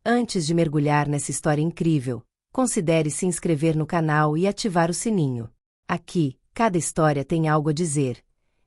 Antes de mergulhar nessa história incrível, considere se inscrever no canal e ativar o sininho. Aqui, cada história tem algo a dizer,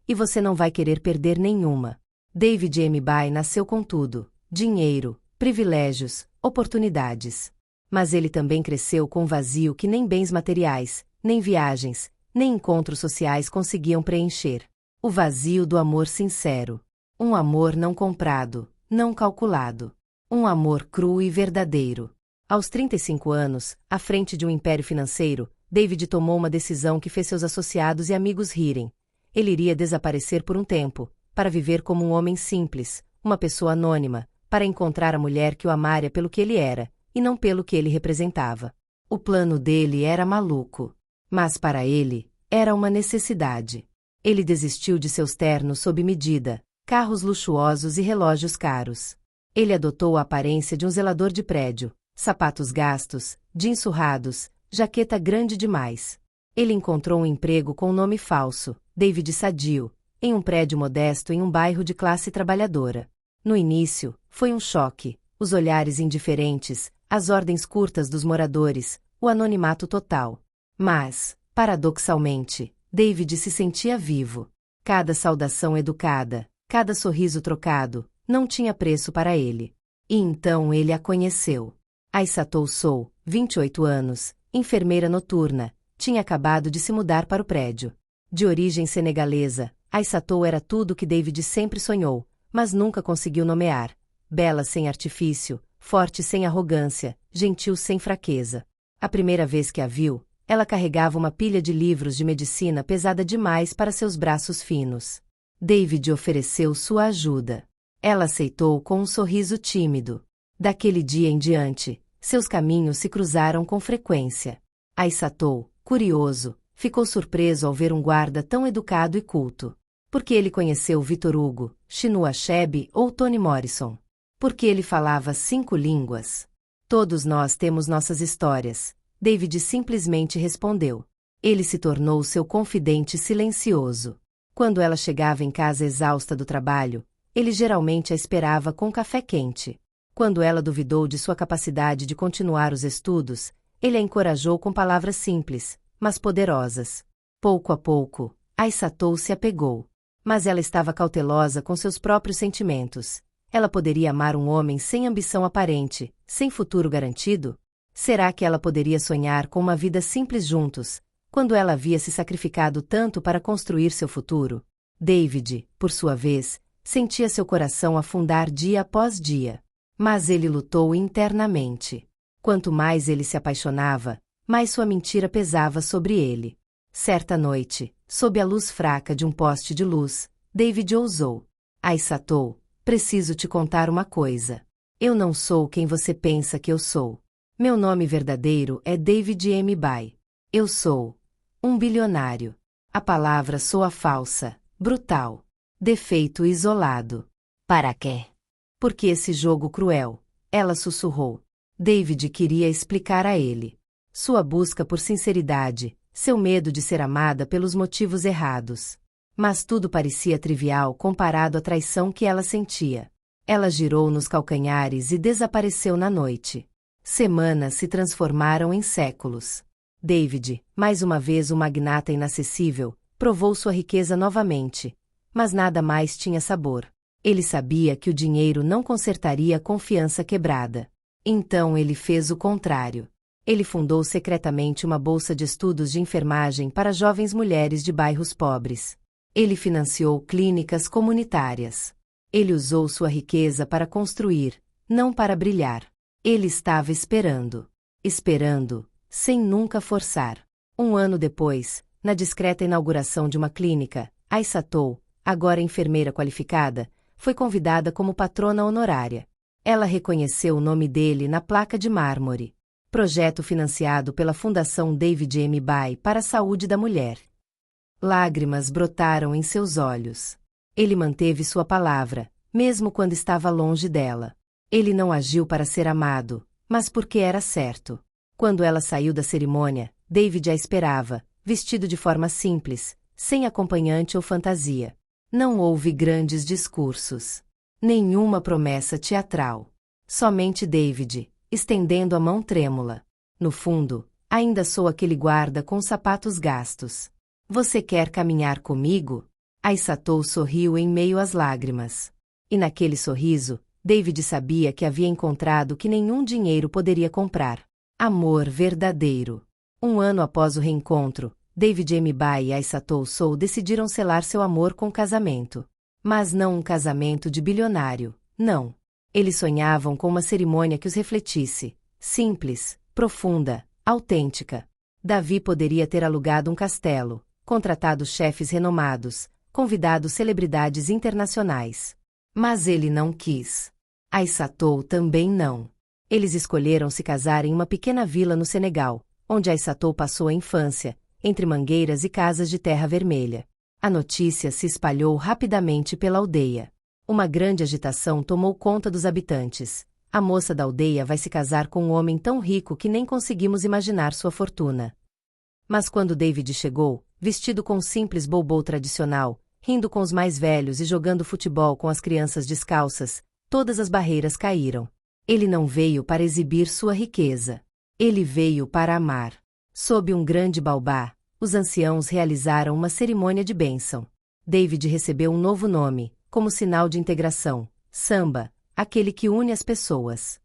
e você não vai querer perder nenhuma. David M. Bai nasceu com tudo: dinheiro, privilégios, oportunidades. Mas ele também cresceu com um vazio que nem bens materiais, nem viagens, nem encontros sociais conseguiam preencher. O vazio do amor sincero. Um amor não comprado, não calculado. Um amor cru e verdadeiro. Aos 35 anos, à frente de um império financeiro, David tomou uma decisão que fez seus associados e amigos rirem. Ele iria desaparecer por um tempo, para viver como um homem simples, uma pessoa anônima, para encontrar a mulher que o amaria pelo que ele era, e não pelo que ele representava. O plano dele era maluco. Mas para ele, era uma necessidade. Ele desistiu de seus ternos sob medida, carros luxuosos e relógios caros. Ele adotou a aparência de um zelador de prédio, sapatos gastos, jeans surrados, jaqueta grande demais. Ele encontrou um emprego com um nome falso, David Sadio, em um prédio modesto em um bairro de classe trabalhadora. No início, foi um choque, os olhares indiferentes, as ordens curtas dos moradores, o anonimato total. Mas, paradoxalmente, David se sentia vivo. Cada saudação educada, cada sorriso trocado, não tinha preço para ele. E então ele a conheceu. Aissatou Sow, 28 anos, enfermeira noturna, tinha acabado de se mudar para o prédio. De origem senegalesa, Aissatou era tudo o que David sempre sonhou, mas nunca conseguiu nomear. Bela sem artifício, forte sem arrogância, gentil sem fraqueza. A primeira vez que a viu, ela carregava uma pilha de livros de medicina pesada demais para seus braços finos. David ofereceu sua ajuda. Ela aceitou com um sorriso tímido. Daquele dia em diante, seus caminhos se cruzaram com frequência. Aissatou, curioso, ficou surpreso ao ver um guarda tão educado e culto. Porque ele conheceu Victor Hugo, Chinua Achebe ou Toni Morrison. Porque ele falava 5 línguas. Todos nós temos nossas histórias, David simplesmente respondeu. Ele se tornou seu confidente silencioso. Quando ela chegava em casa exausta do trabalho, ele geralmente a esperava com café quente. Quando ela duvidou de sua capacidade de continuar os estudos, ele a encorajou com palavras simples, mas poderosas. Pouco a pouco, Aissatou se apegou. Mas ela estava cautelosa com seus próprios sentimentos. Ela poderia amar um homem sem ambição aparente, sem futuro garantido? Será que ela poderia sonhar com uma vida simples juntos, quando ela havia se sacrificado tanto para construir seu futuro? David, por sua vez, sentia seu coração afundar dia após dia. Mas ele lutou internamente. Quanto mais ele se apaixonava, mais sua mentira pesava sobre ele. Certa noite, sob a luz fraca de um poste de luz, David ousou. Aissatou, preciso te contar uma coisa. Eu não sou quem você pensa que eu sou. Meu nome verdadeiro é David M. Bai. Eu sou um bilionário. A palavra soa falsa, brutal. Defeito isolado. Para quê? Por que esse jogo cruel? Ela sussurrou. David queria explicar a ele. Sua busca por sinceridade, seu medo de ser amada pelos motivos errados. Mas tudo parecia trivial comparado à traição que ela sentia. Ela girou nos calcanhares e desapareceu na noite. Semanas se transformaram em séculos. David, mais uma vez um magnata inacessível, provou sua riqueza novamente. Mas nada mais tinha sabor. Ele sabia que o dinheiro não consertaria a confiança quebrada. Então ele fez o contrário. Ele fundou secretamente uma bolsa de estudos de enfermagem para jovens mulheres de bairros pobres. Ele financiou clínicas comunitárias. Ele usou sua riqueza para construir, não para brilhar. Ele estava esperando. Esperando, sem nunca forçar. 1 ano depois, na discreta inauguração de uma clínica, Aissatou, agora enfermeira qualificada, foi convidada como patrona honorária. Ela reconheceu o nome dele na placa de mármore. Projeto financiado pela Fundação David M. Bai para a Saúde da Mulher. Lágrimas brotaram em seus olhos. Ele manteve sua palavra, mesmo quando estava longe dela. Ele não agiu para ser amado, mas porque era certo. Quando ela saiu da cerimônia, David a esperava, vestido de forma simples, sem acompanhante ou fantasia. Não houve grandes discursos. Nenhuma promessa teatral. Somente David, estendendo a mão trêmula. No fundo, ainda sou aquele guarda com os sapatos gastos. Você quer caminhar comigo? Aisatou sorriu em meio às lágrimas. E naquele sorriso, David sabia que havia encontrado o que nenhum dinheiro poderia comprar. Amor verdadeiro. Um ano após o reencontro, David Amibai e Aisatou Soul decidiram selar seu amor com casamento. Mas não um casamento de bilionário, não. Eles sonhavam com uma cerimônia que os refletisse. Simples, profunda, autêntica. Davi poderia ter alugado um castelo, contratado chefes renomados, convidado celebridades internacionais. Mas ele não quis. Aisatou também não. Eles escolheram se casar em uma pequena vila no Senegal, onde Aisatou passou a infância, entre mangueiras e casas de terra vermelha. A notícia se espalhou rapidamente pela aldeia. Uma grande agitação tomou conta dos habitantes. A moça da aldeia vai se casar com um homem tão rico que nem conseguimos imaginar sua fortuna. Mas quando David chegou, vestido com um simples boubou tradicional, rindo com os mais velhos e jogando futebol com as crianças descalças, todas as barreiras caíram. Ele não veio para exibir sua riqueza. Ele veio para amar. Sob um grande baobá, os anciãos realizaram uma cerimônia de bênção. David recebeu um novo nome, como sinal de integração: Samba, aquele que une as pessoas.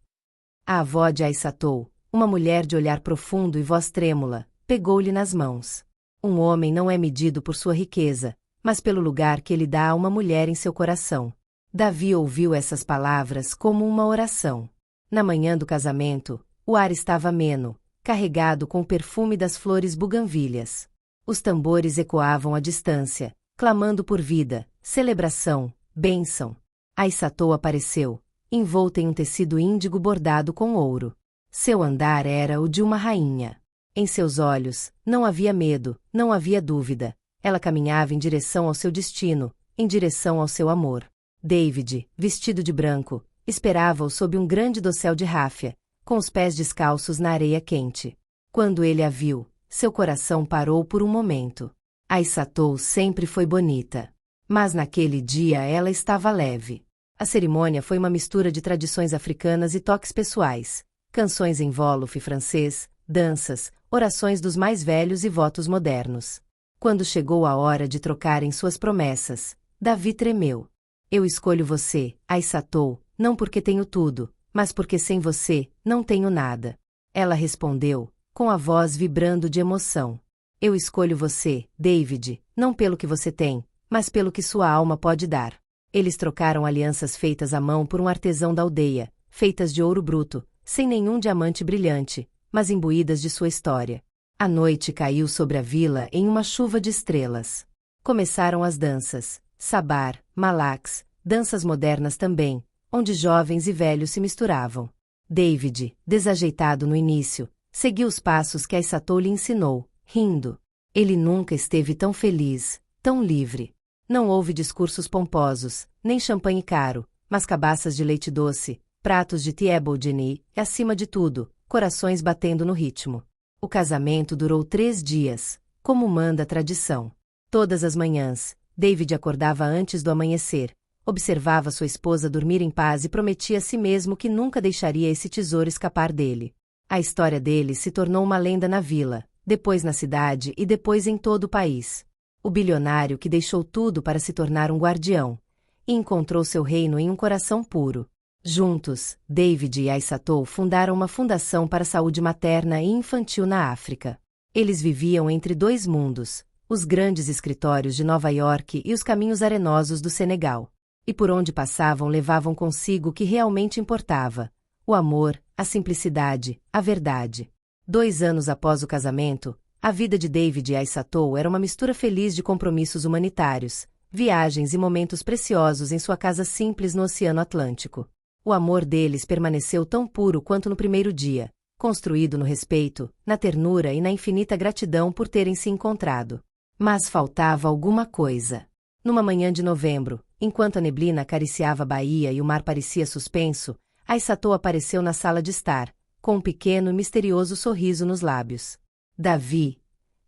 A avó de Aisatou, uma mulher de olhar profundo e voz trêmula, pegou-lhe nas mãos. Um homem não é medido por sua riqueza, mas pelo lugar que ele dá a uma mulher em seu coração. Davi ouviu essas palavras como uma oração. Na manhã do casamento, o ar estava ameno, carregado com o perfume das flores buganvílias. Os tambores ecoavam à distância, clamando por vida, celebração, bênção. Aisatou apareceu, envolta em um tecido índigo bordado com ouro. Seu andar era o de uma rainha. Em seus olhos, não havia medo, não havia dúvida. Ela caminhava em direção ao seu destino, em direção ao seu amor. David, vestido de branco, esperava-o sob um grande dossel de ráfia, com os pés descalços na areia quente. Quando ele a viu, seu coração parou por um momento. Aisatou sempre foi bonita. Mas naquele dia ela estava leve. A cerimônia foi uma mistura de tradições africanas e toques pessoais, canções em wolof francês, danças, orações dos mais velhos e votos modernos. Quando chegou a hora de trocarem suas promessas, Davi tremeu. Eu escolho você, Aisatou, não porque tenho tudo, mas porque sem você, não tenho nada. Ela respondeu, com a voz vibrando de emoção. Eu escolho você, David, não pelo que você tem, mas pelo que sua alma pode dar. Eles trocaram alianças feitas à mão por um artesão da aldeia, feitas de ouro bruto, sem nenhum diamante brilhante, mas imbuídas de sua história. A noite caiu sobre a vila em uma chuva de estrelas. Começaram as danças, sabar, malax, danças modernas também, onde jovens e velhos se misturavam. David, desajeitado no início, seguiu os passos que Aisatou lhe ensinou, rindo. Ele nunca esteve tão feliz, tão livre. Não houve discursos pomposos, nem champanhe caro, mas cabaças de leite doce, pratos de thieboudiene e, acima de tudo, corações batendo no ritmo. O casamento durou 3 dias, como manda a tradição. Todas as manhãs, David acordava antes do amanhecer, observava sua esposa dormir em paz e prometia a si mesmo que nunca deixaria esse tesouro escapar dele. A história dele se tornou uma lenda na vila, depois na cidade e depois em todo o país. O bilionário que deixou tudo para se tornar um guardião, e encontrou seu reino em um coração puro. Juntos, David e Aisatou fundaram uma fundação para a saúde materna e infantil na África. Eles viviam entre 2 mundos, os grandes escritórios de Nova York e os caminhos arenosos do Senegal. E por onde passavam levavam consigo o que realmente importava: o amor, a simplicidade, a verdade. 2 anos após o casamento, a vida de David e Aisatou era uma mistura feliz de compromissos humanitários, viagens e momentos preciosos em sua casa simples no Oceano Atlântico. O amor deles permaneceu tão puro quanto no primeiro dia, construído no respeito, na ternura e na infinita gratidão por terem se encontrado. Mas faltava alguma coisa. Numa manhã de novembro, enquanto a neblina acariciava a baía e o mar parecia suspenso, Aisatou apareceu na sala de estar, com um pequeno e misterioso sorriso nos lábios. Davi.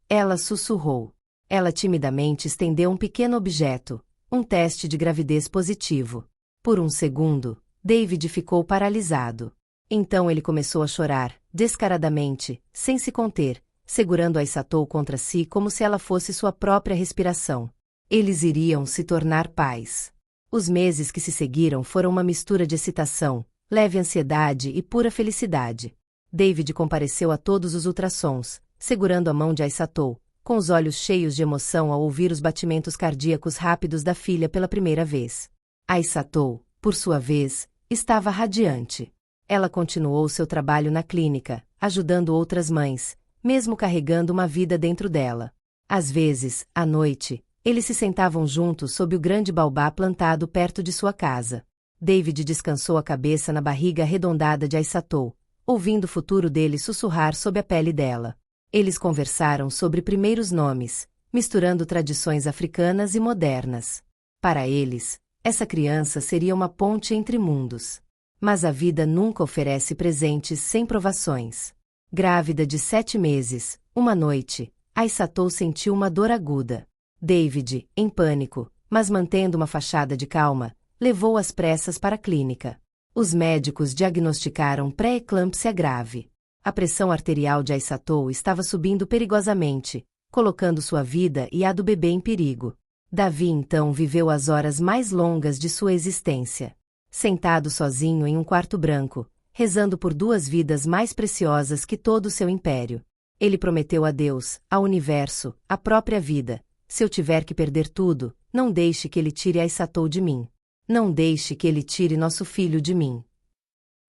Ela sussurrou. Ela timidamente estendeu um pequeno objeto, um teste de gravidez positivo. Por um segundo, David ficou paralisado. Então ele começou a chorar, descaradamente, sem se conter, segurando Aissatou contra si como se ela fosse sua própria respiração. Eles iriam se tornar pais. Os meses que se seguiram foram uma mistura de excitação, leve ansiedade e pura felicidade. David compareceu a todos os ultrassons, segurando a mão de Aissatou, com os olhos cheios de emoção ao ouvir os batimentos cardíacos rápidos da filha pela primeira vez. Aissatou, por sua vez, estava radiante. Ela continuou seu trabalho na clínica, ajudando outras mães, mesmo carregando uma vida dentro dela. Às vezes, à noite, eles se sentavam juntos sob o grande baobá plantado perto de sua casa. David descansou a cabeça na barriga arredondada de Aissatou, ouvindo o futuro dele sussurrar sob a pele dela. Eles conversaram sobre primeiros nomes, misturando tradições africanas e modernas. Para eles, essa criança seria uma ponte entre mundos. Mas a vida nunca oferece presentes sem provações. Grávida de 7 meses, uma noite, Aissatou sentiu uma dor aguda. David, em pânico, mas mantendo uma fachada de calma, levou às pressas para a clínica. Os médicos diagnosticaram pré-eclâmpsia grave. A pressão arterial de Aissatou estava subindo perigosamente, colocando sua vida e a do bebê em perigo. Davi então viveu as horas mais longas de sua existência. Sentado sozinho em um quarto branco, rezando por 2 vidas mais preciosas que todo o seu império. Ele prometeu a Deus, ao universo, a própria vida: se eu tiver que perder tudo, não deixe que ele tire Aissatou de mim. Não deixe que ele tire nosso filho de mim.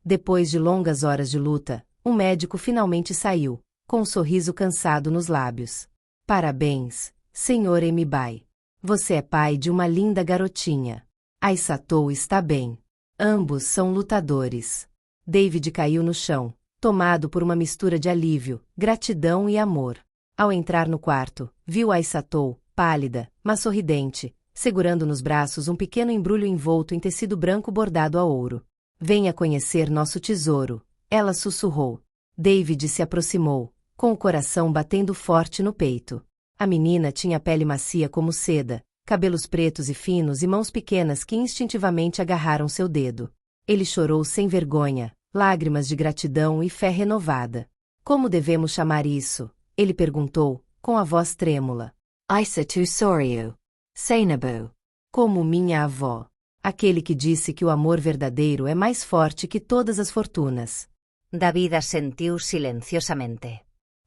Depois de longas horas de luta, um médico finalmente saiu, com um sorriso cansado nos lábios. Parabéns, Sr. Emibai. Você é pai de uma linda garotinha. Aissatou está bem. Ambos são lutadores. David caiu no chão, tomado por uma mistura de alívio, gratidão e amor. Ao entrar no quarto, viu Aissatou, pálida, mas sorridente, segurando nos braços um pequeno embrulho envolto em tecido branco bordado a ouro. Venha conhecer nosso tesouro, ela sussurrou. David se aproximou, com o coração batendo forte no peito. A menina tinha pele macia como seda, cabelos pretos e finos e mãos pequenas que instintivamente agarraram seu dedo. Ele chorou sem vergonha, lágrimas de gratidão e fé renovada. Como devemos chamar isso? Ele perguntou, com a voz trêmula. Aissatou Soriu. Sainabou. Como minha avó. Aquele que disse que o amor verdadeiro é mais forte que todas as fortunas. David assentiu silenciosamente.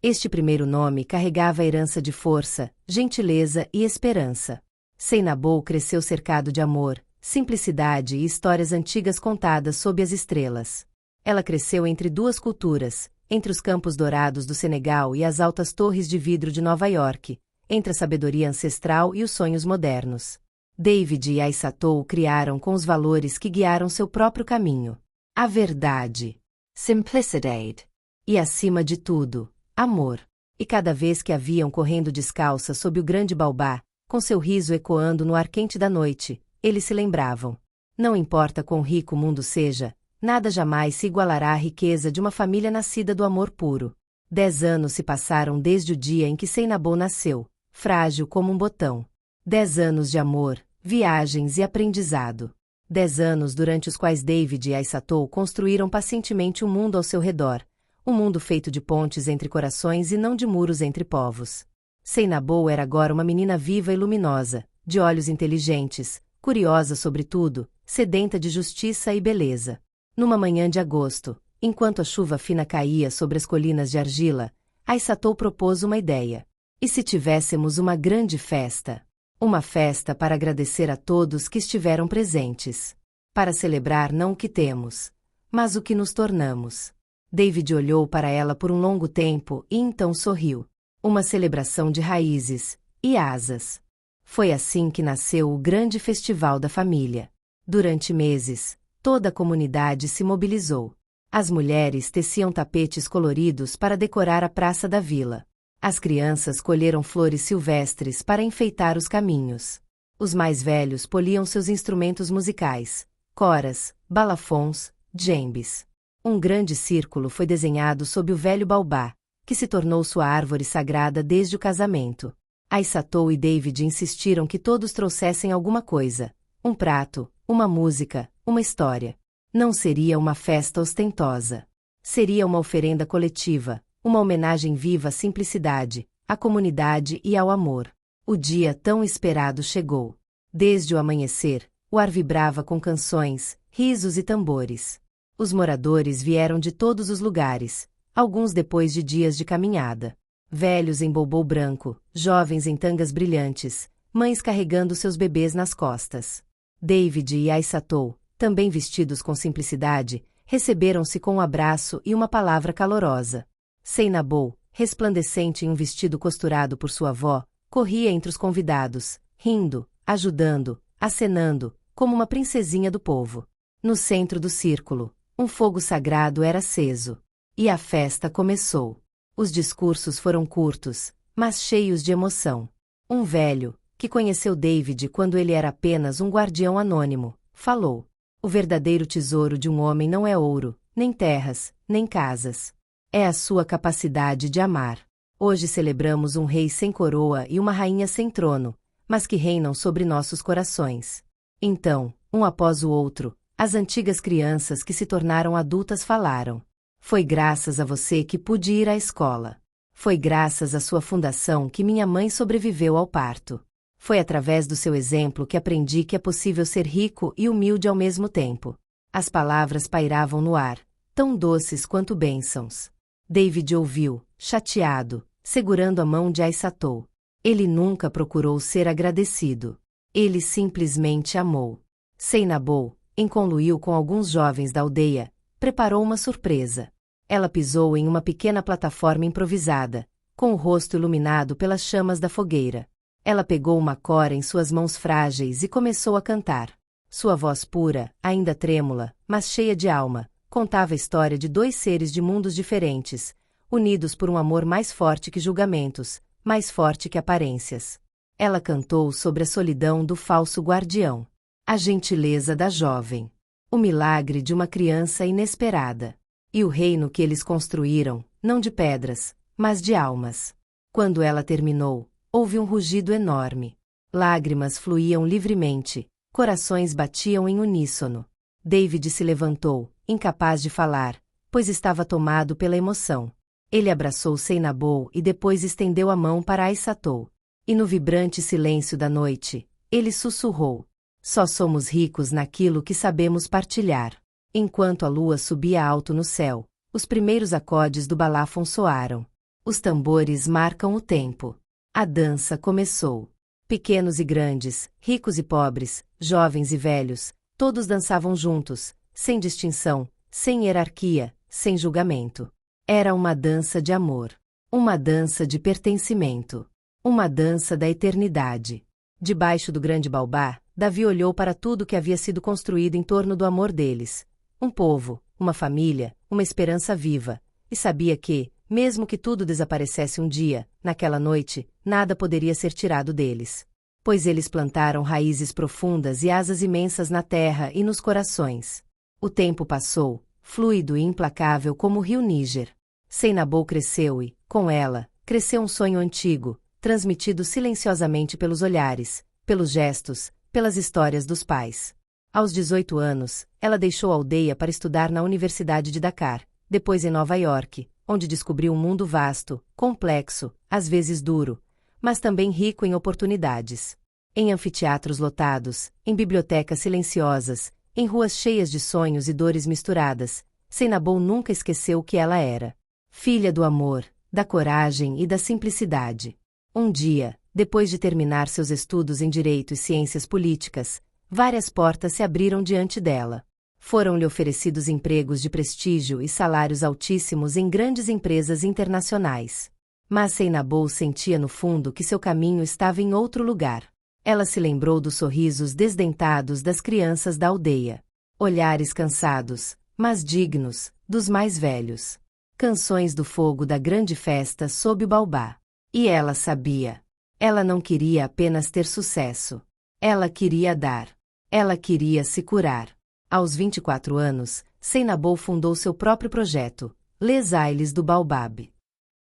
Este primeiro nome carregava a herança de força, gentileza e esperança. Sainabou cresceu cercado de amor, simplicidade e histórias antigas contadas sob as estrelas. Ela cresceu entre 2 culturas, entre os campos dourados do Senegal e as altas torres de vidro de Nova York, entre a sabedoria ancestral e os sonhos modernos. David e Aissatou o criaram com os valores que guiaram seu próprio caminho. A verdade. Simplicity. E acima de tudo, amor. E cada vez que a viam correndo descalça sob o grande baobá, com seu riso ecoando no ar quente da noite, eles se lembravam. Não importa quão rico o mundo seja, nada jamais se igualará à riqueza de uma família nascida do amor puro. 10 anos se passaram desde o dia em que Sainabou nasceu, frágil como um botão. 10 anos de amor, viagens e aprendizado. 10 anos durante os quais David e Aissatou construíram pacientemente um mundo ao seu redor, um mundo feito de pontes entre corações e não de muros entre povos. Sainabou era agora uma menina viva e luminosa, de olhos inteligentes, curiosa sobre tudo, sedenta de justiça e beleza. Numa manhã de agosto, enquanto a chuva fina caía sobre as colinas de argila, Aissatou propôs uma ideia. E se tivéssemos uma grande festa? Uma festa para agradecer a todos que estiveram presentes. Para celebrar não o que temos, mas o que nos tornamos. David olhou para ela por um longo tempo e então sorriu. Uma celebração de raízes e asas. Foi assim que nasceu o grande festival da família. Durante meses, toda a comunidade se mobilizou. As mulheres teciam tapetes coloridos para decorar a praça da vila. As crianças colheram flores silvestres para enfeitar os caminhos. Os mais velhos poliam seus instrumentos musicais, coras, balafons, djembes. Um grande círculo foi desenhado sob o velho baobá, que se tornou sua árvore sagrada desde o casamento. Aissatou e David insistiram que todos trouxessem alguma coisa, um prato, uma música, uma história. Não seria uma festa ostentosa. Seria uma oferenda coletiva, uma homenagem viva à simplicidade, à comunidade e ao amor. O dia tão esperado chegou. Desde o amanhecer, o ar vibrava com canções, risos e tambores. Os moradores vieram de todos os lugares, alguns depois de dias de caminhada. Velhos em boubou branco, jovens em tangas brilhantes, mães carregando seus bebês nas costas. David e Aissatou, também vestidos com simplicidade, receberam-se com um abraço e uma palavra calorosa. Seinabou, resplandecente em um vestido costurado por sua avó, corria entre os convidados, rindo, ajudando, acenando, como uma princesinha do povo. No centro do círculo, um fogo sagrado era aceso. E a festa começou. Os discursos foram curtos, mas cheios de emoção. Um velho, que conheceu David quando ele era apenas um guardião anônimo, falou: "O verdadeiro tesouro de um homem não é ouro, nem terras, nem casas. É a sua capacidade de amar. Hoje celebramos um rei sem coroa e uma rainha sem trono, mas que reinam sobre nossos corações." Então, um após o outro, as antigas crianças que se tornaram adultas falaram: "Foi graças a você que pude ir à escola. Foi graças à sua fundação que minha mãe sobreviveu ao parto. Foi através do seu exemplo que aprendi que é possível ser rico e humilde ao mesmo tempo." As palavras pairavam no ar, tão doces quanto bênçãos. David ouviu, chateado, segurando a mão de Aissatou. Ele nunca procurou ser agradecido. Ele simplesmente amou. Seinabou, em conluio com alguns jovens da aldeia, preparou uma surpresa. Ela pisou em uma pequena plataforma improvisada, com o rosto iluminado pelas chamas da fogueira. Ela pegou uma cora em suas mãos frágeis e começou a cantar. Sua voz pura, ainda trêmula, mas cheia de alma, contava a história de dois seres de mundos diferentes, unidos por um amor mais forte que julgamentos, mais forte que aparências. Ela cantou sobre a solidão do falso guardião, a gentileza da jovem, o milagre de uma criança inesperada, e o reino que eles construíram, não de pedras, mas de almas. Quando ela terminou, houve um rugido enorme. Lágrimas fluíam livremente, corações batiam em uníssono. David se levantou, incapaz de falar, pois estava tomado pela emoção. Ele abraçou Seinabou e depois estendeu a mão para Aissatou. E no vibrante silêncio da noite, ele sussurrou: "Só somos ricos naquilo que sabemos partilhar." Enquanto a lua subia alto no céu, os primeiros acordes do baláfon soaram. Os tambores marcam o tempo. A dança começou. Pequenos e grandes, ricos e pobres, jovens e velhos, todos dançavam juntos, sem distinção, sem hierarquia, sem julgamento. Era uma dança de amor. Uma dança de pertencimento. Uma dança da eternidade. Debaixo do grande baobá, Davi olhou para tudo que havia sido construído em torno do amor deles. Um povo, uma família, uma esperança viva. E sabia que, mesmo que tudo desaparecesse um dia, naquela noite, nada poderia ser tirado deles. Pois eles plantaram raízes profundas e asas imensas na terra e nos corações. O tempo passou, fluido e implacável como o rio Níger. Seinabou cresceu e, com ela, cresceu um sonho antigo, transmitido silenciosamente pelos olhares, pelos gestos, pelas histórias dos pais. Aos 18 anos, ela deixou a aldeia para estudar na Universidade de Dakar, depois em Nova York, onde descobriu um mundo vasto, complexo, às vezes duro, mas também rico em oportunidades. Em anfiteatros lotados, em bibliotecas silenciosas, em ruas cheias de sonhos e dores misturadas, Seinabou nunca esqueceu o que ela era. Filha do amor, da coragem e da simplicidade. Um dia, depois de terminar seus estudos em Direito e Ciências Políticas, várias portas se abriram diante dela. Foram-lhe oferecidos empregos de prestígio e salários altíssimos em grandes empresas internacionais. Mas Seinabou sentia no fundo que seu caminho estava em outro lugar. Ela se lembrou dos sorrisos desdentados das crianças da aldeia. Olhares cansados, mas dignos, dos mais velhos. Canções do fogo da grande festa sob o baobá. E ela sabia. Ela não queria apenas ter sucesso. Ela queria dar. Ela queria se curar. Aos 24 anos, Seinabou fundou seu próprio projeto, Les Ailes do Baobab.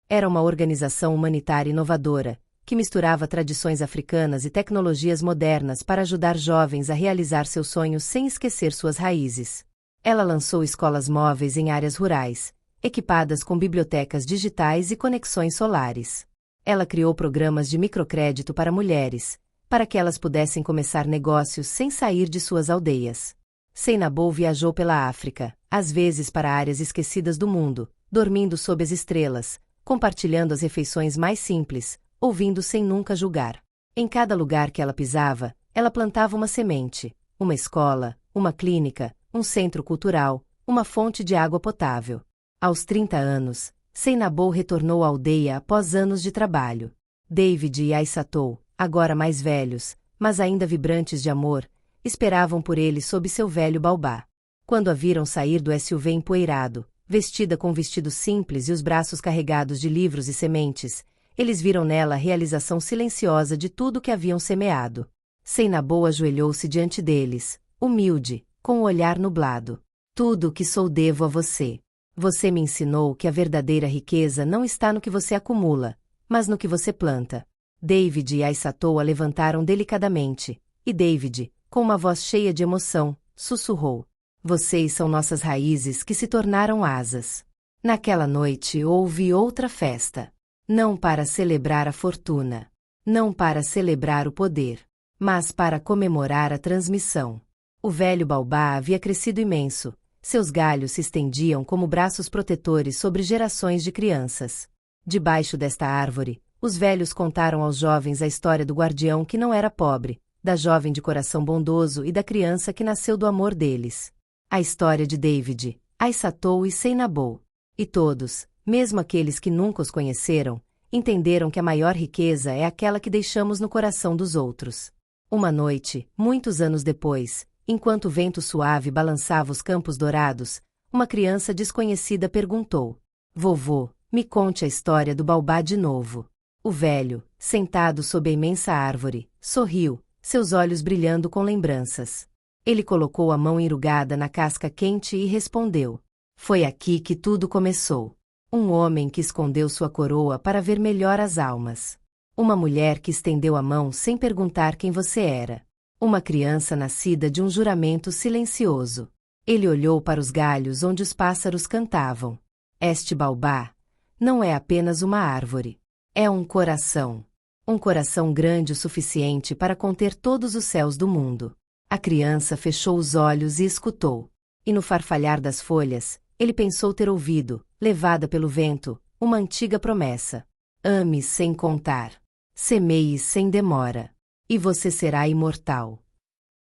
Era uma organização humanitária inovadora, que misturava tradições africanas e tecnologias modernas para ajudar jovens a realizar seus sonhos sem esquecer suas raízes. Ela lançou escolas móveis em áreas rurais, equipadas com bibliotecas digitais e conexões solares. Ela criou programas de microcrédito para mulheres, para que elas pudessem começar negócios sem sair de suas aldeias. Seinabo viajou pela África, às vezes para áreas esquecidas do mundo, dormindo sob as estrelas, compartilhando as refeições mais simples, ouvindo sem nunca julgar. Em cada lugar que ela pisava, ela plantava uma semente, uma escola, uma clínica, um centro cultural, uma fonte de água potável. Aos 30 anos, Seinabo retornou à aldeia após anos de trabalho. David e Aissatou, agora mais velhos, mas ainda vibrantes de amor, esperavam por ele sob seu velho baobá. Quando a viram sair do SUV empoeirado, vestida com um vestido simples e os braços carregados de livros e sementes, eles viram nela a realização silenciosa de tudo que haviam semeado. Seinabo ajoelhou-se diante deles, humilde, com o olhar nublado. Tudo o que sou devo a você. Você me ensinou que a verdadeira riqueza não está no que você acumula, mas no que você planta. David e Aissatou a levantaram delicadamente, e David, com uma voz cheia de emoção, sussurrou: Vocês são nossas raízes que se tornaram asas. Naquela noite houve outra festa. Não para celebrar a fortuna. Não para celebrar o poder. Mas para comemorar a transmissão. O velho baobá havia crescido imenso. Seus galhos se estendiam como braços protetores sobre gerações de crianças. Debaixo desta árvore, os velhos contaram aos jovens a história do guardião que não era pobre, da jovem de coração bondoso e da criança que nasceu do amor deles. A história de David, Aissatou e Seinabo. E todos, mesmo aqueles que nunca os conheceram, entenderam que a maior riqueza é aquela que deixamos no coração dos outros. Uma noite, muitos anos depois, enquanto o vento suave balançava os campos dourados, uma criança desconhecida perguntou: Vovô, me conte a história do baobá de novo. O velho, sentado sob a imensa árvore, sorriu, seus olhos brilhando com lembranças. Ele colocou a mão enrugada na casca quente e respondeu: Foi aqui que tudo começou. Um homem que escondeu sua coroa para ver melhor as almas. Uma mulher que estendeu a mão sem perguntar quem você era. Uma criança nascida de um juramento silencioso. Ele olhou para os galhos onde os pássaros cantavam. Este baobá não é apenas uma árvore. É um coração. Um coração grande o suficiente para conter todos os céus do mundo. A criança fechou os olhos e escutou. E no farfalhar das folhas, ele pensou ter ouvido, levada pelo vento, uma antiga promessa. Ame sem contar. Semeie sem demora. E você será imortal.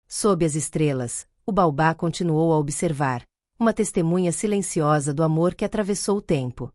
Sob as estrelas, o baobá continuou a observar, uma testemunha silenciosa do amor que atravessou o tempo.